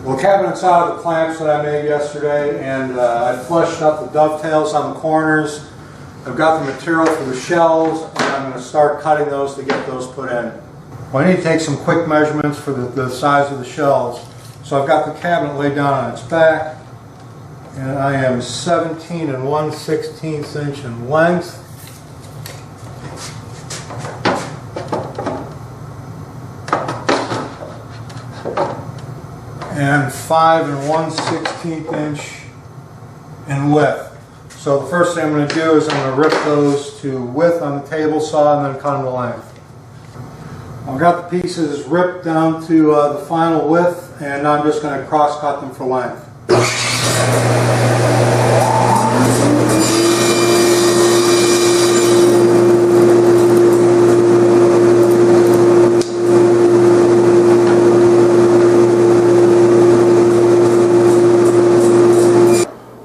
Well, the cabinet's out of the clamps that I made yesterday, and I flushed up the dovetails on the corners. I've got the material for the shelves, and I'm going to start cutting those to get those put in. Well, I need to take some quick measurements for the size of the shelves. So I've got the cabinet laid down on its back, and I am 17 1/16 inch in length. And 5 1/16 inch in width. So the first thing I'm going to do is I'm going to rip those to width on the table saw and then cut them to length. I've got the pieces ripped down to the final width, and now I'm just going to cross cut them for length.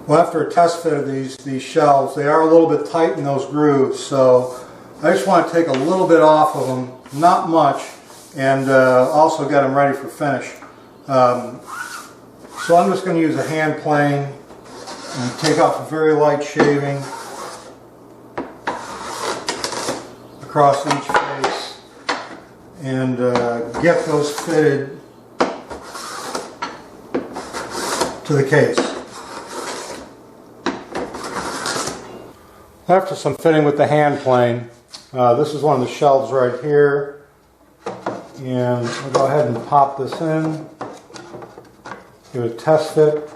Well, after a test fit of these shelves, they are a little bit tight in those grooves, so I just want to take a little bit off of them, not much, and also get them ready for finish. So I'm just going to use a hand plane and take off a very light shaving across each face and get those fitted to the case. After some fitting with the hand plane, this is one of the shelves right here, and I'll go ahead and pop this in, give it a test fit.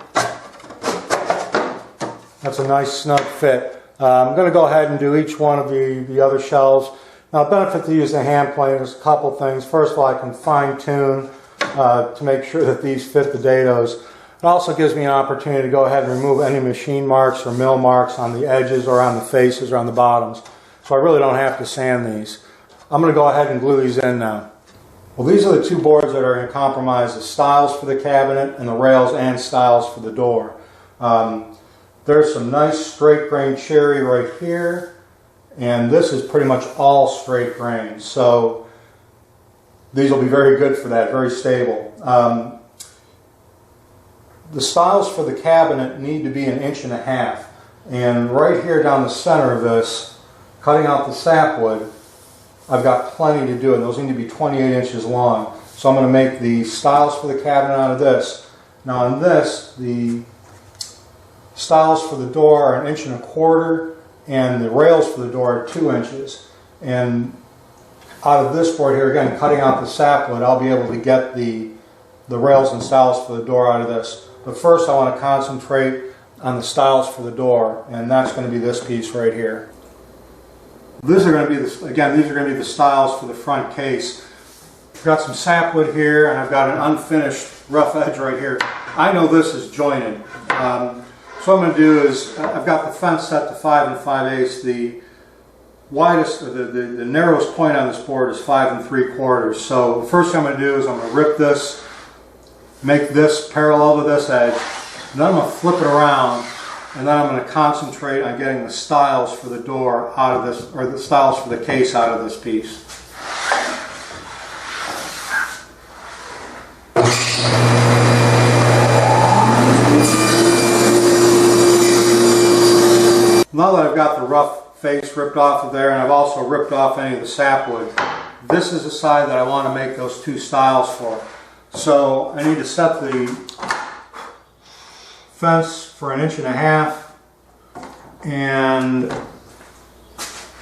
That's a nice snug fit. I'm going to go ahead and do each one of the other shelves. Now, the benefit to use the hand plane is a couple things. First of all, I can fine tune to make sure that these fit the dados. It also gives me an opportunity to go ahead and remove any machine marks or mill marks on the edges or on the faces or on the bottoms. So I really don't have to sand these. I'm going to go ahead and glue these in now. Well, these are the two boards that are going to compromise the stiles for the cabinet and the rails and stiles for the door. There's some nice straight grain cherry right here, and this is pretty much all straight grain. So these will be very good for that, very stable. The stiles for the cabinet need to be 1.5 inches, and right here down the center of this, cutting out the sapwood, I've got plenty to do, and those need to be 28 inches long. So I'm going to make the stiles for the cabinet out of this. Now on this, the stiles for the door are 1.25 inches, and the rails for the door are 2 inches. And out of this board here, again, cutting out the sapwood, I'll be able to get the rails and stiles for the door out of this. But first I want to concentrate on the stiles for the door, and that's going to be this piece right here. These are going to be these are going to be the stiles for the front case. I've got some sapwood here, and I've got an unfinished rough edge right here. I know this is jointed. So what I'm going to do is, I've got the fence set to 5 5/8. The widest, or the narrowest point on this board is 5 3/4. So the first thing I'm going to do is I'm going to rip this, make this parallel to this edge, and then I'm going to flip it around, and then I'm going to concentrate on getting the stiles for the door out of this, or the stiles for the case out of this piece. Now that I've got the rough face ripped off of there, and I've also ripped off any of the sapwood, this is the side that I want to make those two stiles for. So I need to set the fence for 1.5 inches, and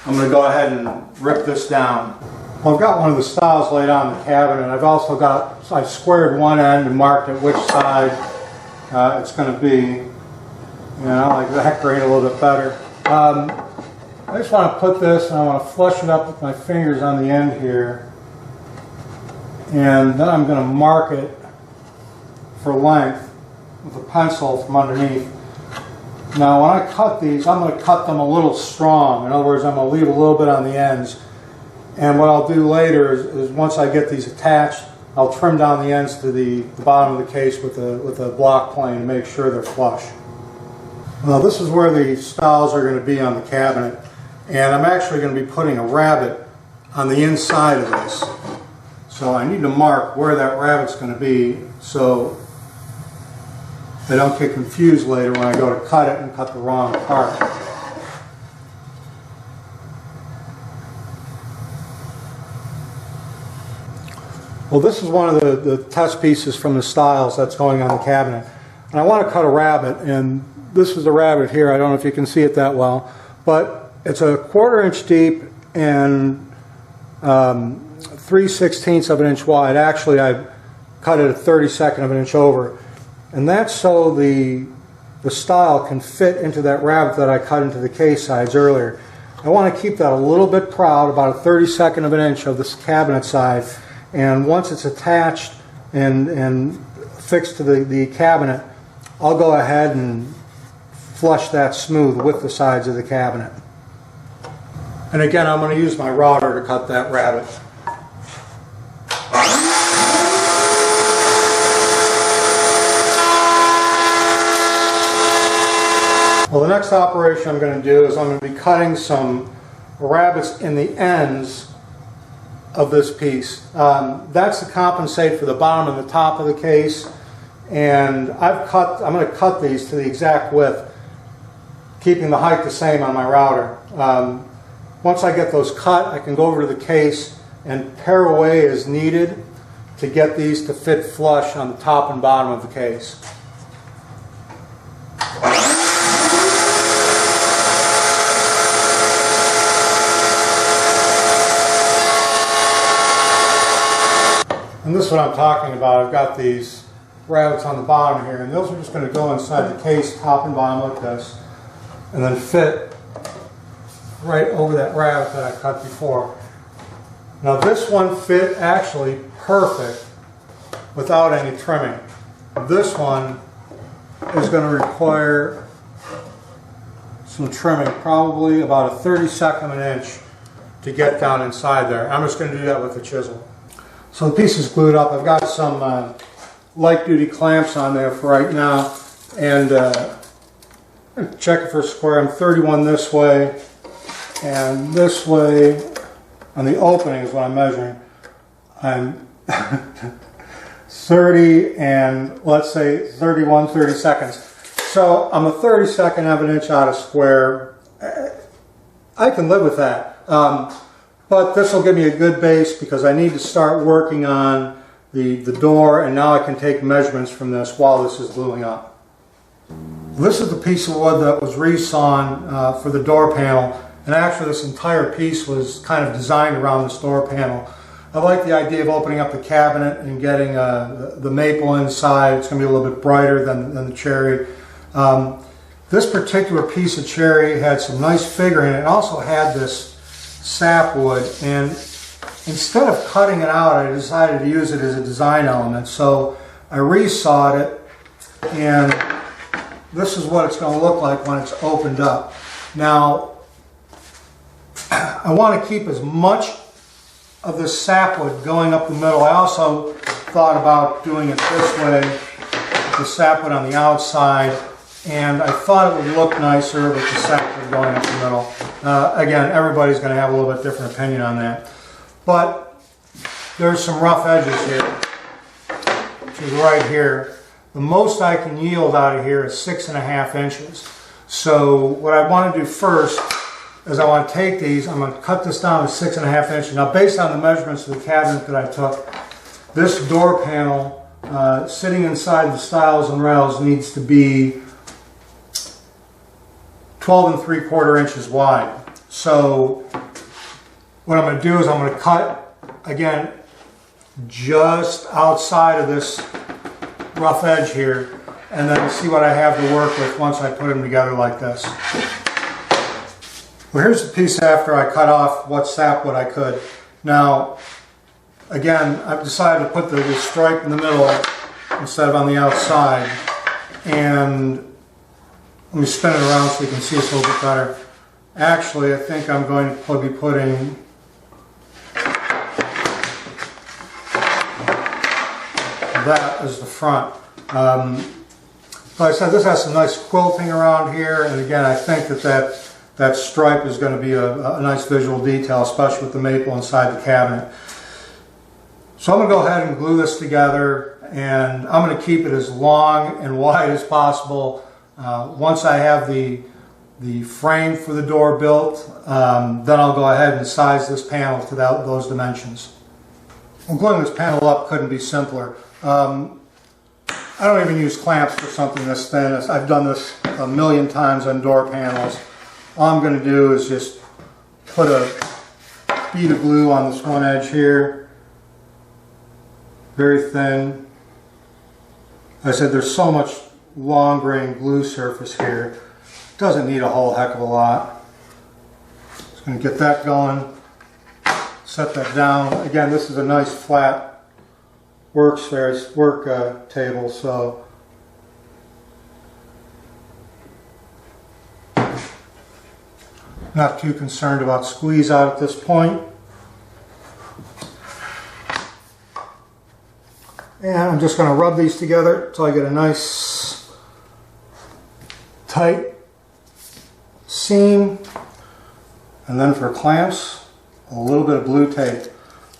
I'm going to go ahead and rip this down. Well, I've got one of the stiles laid on the cabinet. I've squared one end and marked it which side it's going to be. And I like that grain a little bit better. I just want to put this, and I want to flush it up with my fingers on the end here. And then I'm going to mark it for length with a pencil from underneath. Now when I cut these, I'm going to cut them a little strong. In other words, I'm going to leave a little bit on the ends. And what I'll do later is once I get these attached, I'll trim down the ends to the bottom of the case with a block plane to make sure they're flush. Now this is where the stiles are going to be on the cabinet. And I'm actually going to be putting a rabbet on the inside of this. So I need to mark where that rabbet's going to be. So I don't get confused later when I go to cut it and cut the wrong part. Well, this is one of the test pieces from the styles that's going on the cabinet. And I want to cut a rabbet, and this is the rabbet here. I don't know if you can see it that well, but it's a 1/4 inch deep and 3/16 of an inch wide. Actually, I cut it a 32nd of an inch over. And that's so the style can fit into that rabbet that I cut into the case sides earlier. I want to keep that a little bit proud, about a 32nd of an inch of this cabinet side. And once it's attached and fixed to the cabinet, I'll go ahead and flush that smooth with the sides of the cabinet. And again, I'm going to use my router to cut that rabbet. Well, the next operation I'm going to do is I'm going to be cutting some rabbets in the ends of this piece. That's to compensate for the bottom and the top of the case. And I'm going to cut these to the exact width, keeping the height the same on my router. Once I get those cut, I can go over to the case and pare away as needed to get these to fit flush on the top and bottom of the case. And this is what I'm talking about. I've got these rabbets on the bottom here, and those are just going to go inside the case, top and bottom like this, and then fit right over that rabbet that I cut before. Now this one fit actually perfect without any trimming. This one is going to require some trimming, probably about a 32nd of an inch to get down inside there. I'm just going to do that with the chisel. So the piece is glued up. I've got some light duty clamps on there for right now, and check it for square. I'm 31 this way, and this way on the opening is what I'm measuring. I'm 30 and let's say 31 32seconds. So I'm a 32nd of an inch out of square. I can live with that. But this will give me a good base because I need to start working on the door, and now I can take measurements from this while this is gluing up. This is the piece of wood that was resawn for the door panel, and actually this entire piece was kind of designed around this door panel. I like the idea of opening up the cabinet and getting the maple inside. It's going to be a little bit brighter than the cherry. This particular piece of cherry had some nice figuring. It also had this sapwood, and instead of cutting it out, I decided to use it as a design element. So I resawed it, and this is what it's going to look like when it's opened up. Now, I want to keep as much of the sapwood going up the middle. I also thought about doing it this way, with the sapwood on the outside, and I thought it would look nicer with the sapwood going up the middle. Again, everybody's going to have a little bit different opinion on that. But there's some rough edges here, which is right here. The most I can yield out of here is 6.5 inches. So what I want to do first is I want to take these, I'm going to cut this down to 6.5 inches. Now, based on the measurements of the cabinet that I took, this door panel sitting inside the stiles and rails needs to be 12 3/4 inches wide. So what I'm going to do is I'm going to cut, again, just outside of this rough edge here, and then see what I have to work with once I put them together like this. Well, here's the piece after I cut off what sapwood I could. Now, again, I've decided to put the stripe in the middle instead of on the outside, and let me spin it around so you can see this a little bit better. Actually, I think I'm going to be putting that as the front. Like I said, this has some nice quilting around here, and again, I think that stripe is going to be a nice visual detail, especially with the maple inside the cabinet. So I'm going to go ahead and glue this together, and I'm going to keep it as long and wide as possible. Once I have the frame for the door built, then I'll go ahead and size this panel to those dimensions. Well, gluing this panel up couldn't be simpler. I don't even use clamps for something this thin. I've done this a million times on door panels. All I'm going to do is just put a bead of glue on this one edge here, very thin. I said there's so much long grain glue surface here. Doesn't need a whole heck of a lot. Just going to get that going, set that down. Again, this is a nice flat work table, so not too concerned about squeeze out at this point. And I'm just going to rub these together until I get a nice tight seam. And then for clamps, a little bit of blue tape.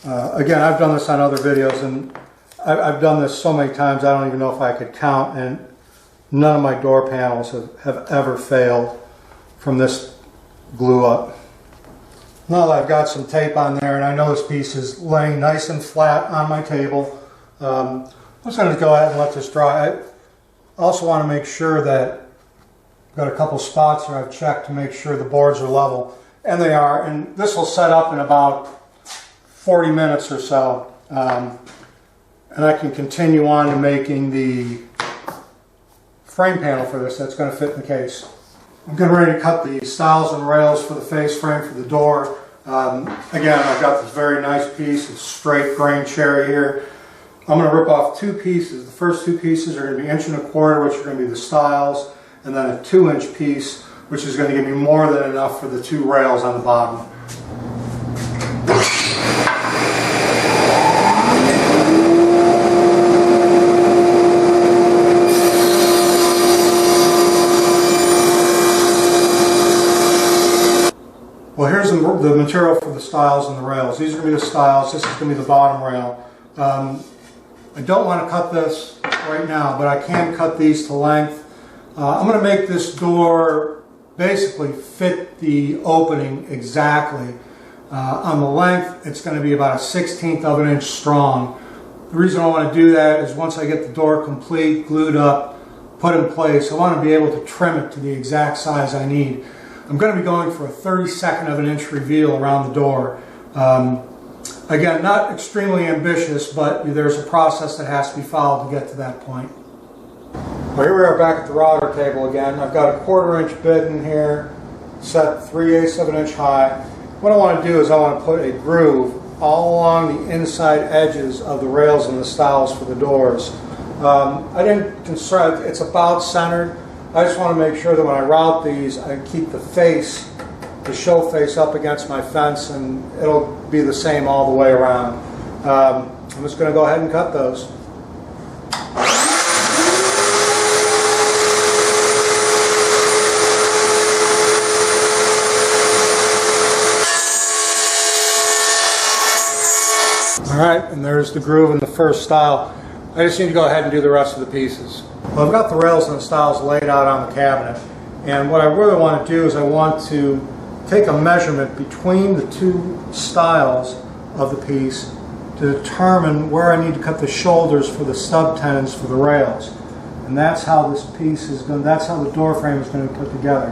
Again, I've done this on other videos, and I've done this so many times I don't even know if I could count, and none of my door panels have ever failed from this glue up. Now that I've got some tape on there and I know this piece is laying nice and flat on my table, I'm just going to go ahead and let this dry. I also want to make sure that I've got a couple spots here I've checked to make sure the boards are level, and they are, and this will set up in about 40 minutes or so. And I can continue on to making the frame panel for this that's going to fit in the case. I'm getting ready to cut the stiles and rails for the face frame for the door. Again, I've got this very nice piece of straight grain cherry here. I'm going to rip off two pieces. The first two pieces are going to be 1 1/4 inch, which are going to be the stiles, and then a 2-inch piece, which is going to give me more than enough for the two rails on the bottom. Well, here's the material for the stiles and the rails. These are going to be the stiles. This is going to be the bottom rail. I don't want to cut this right now, but I can cut these to length. I'm going to make this door basically fit the opening exactly. On the length, it's going to be about 1/16 of an inch strong. The reason I want to do that is once I get the door complete, glued up, put in place, I want to be able to trim it to the exact size I need. I'm going to be going for a 32nd of an inch reveal around the door. Again, not extremely ambitious, but there's a process that has to be followed to get to that point. Well, here we are back at the router table again. I've got a 1/4 inch bit in here, set 3/8 of an inch high. What I want to do is I want to put a groove all along the inside edges of the rails and the stiles for the doors. I didn't concern, it's about centered. I just want to make sure that when I route these, I keep the face, the show face up against my fence, and it'll be the same all the way around. I'm just going to go ahead and cut those. Alright, and there's the groove in the first stile. I just need to go ahead and do the rest of the pieces. Well, I've got the rails and the stiles laid out on the cabinet, and what I really want to do is I want to take a measurement between the two stiles of the piece to determine where I need to cut the shoulders for the stub tenons for the rails. And that's how this piece is going, that's how the door frame is going to be put together.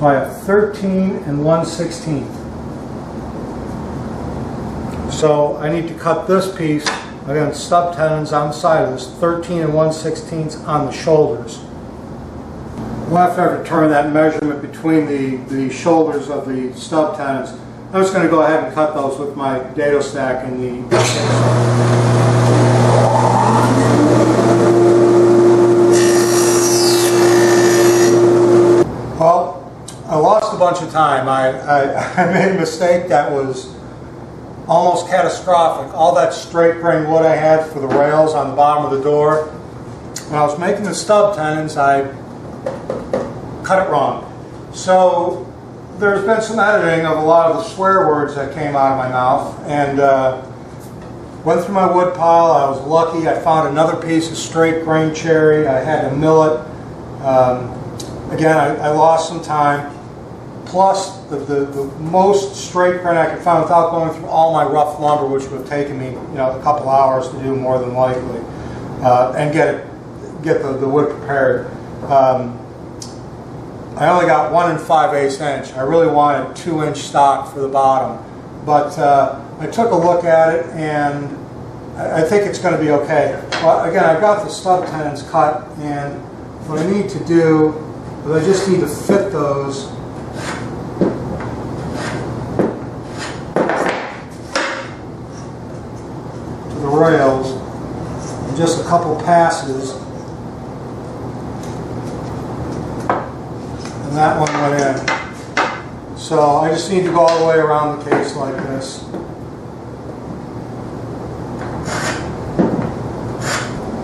So I have 13 1/16. So I need to cut this piece, again, stub tenons on the side of this, 13 1/16 on the shoulders. We'll have to determine that measurement between the shoulders of the stub tenons. I'm just going to go ahead and cut those with my dado stack in the... Well, I lost a bunch of time. I made a mistake that was almost catastrophic. All that straight grain wood I had for the rails on the bottom of the door, when I was making the stub tenons, I cut it wrong. So there's been some editing of a lot of the swear words that came out of my mouth, and Went through my wood pile. I was lucky. I found another piece of straight grain cherry. I had to mill it. Again, I lost some time. Plus, the most straight grain I could find without going through all my rough lumber, which would have taken me, a couple hours to do more than likely, and get the wood prepared. I only got 1 5/8 inch. I really wanted 2-inch stock for the bottom, but I took a look at it and I think it's going to be okay. Well, again, I've got the stub tenons cut, and what I need to do is I just need to fit those to the rails in just a couple passes. And that one went in. So I just need to go all the way around the case like this.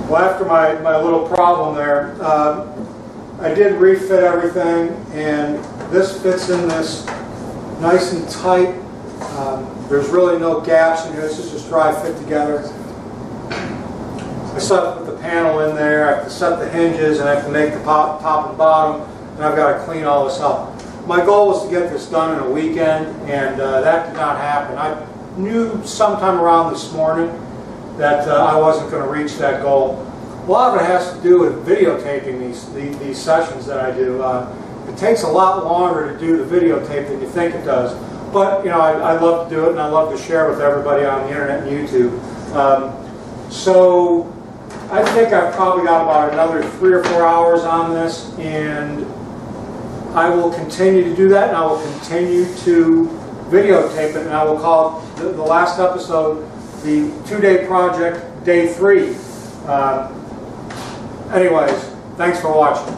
Well, after my little problem there, I did refit everything, and this fits in this nice and tight. There's really no gaps in here. This is just dry fit together. I still have to put the panel in there. I have to set the hinges, and I have to make the top and bottom, and I've got to clean all this up. My goal was to get this done in a weekend, and that did not happen. I knew sometime around this morning that I wasn't going to reach that goal. A lot of it has to do with videotaping these sessions that I do. It takes a lot longer to do the videotape than you think it does. But I love to do it, and I love to share with everybody on the internet and YouTube. So I think I've probably got about another 3 or 4 hours on this, and I will continue to do that, and I will continue to videotape it, and I will call the last episode the 2-day project, day 3. Anyways, thanks for watching.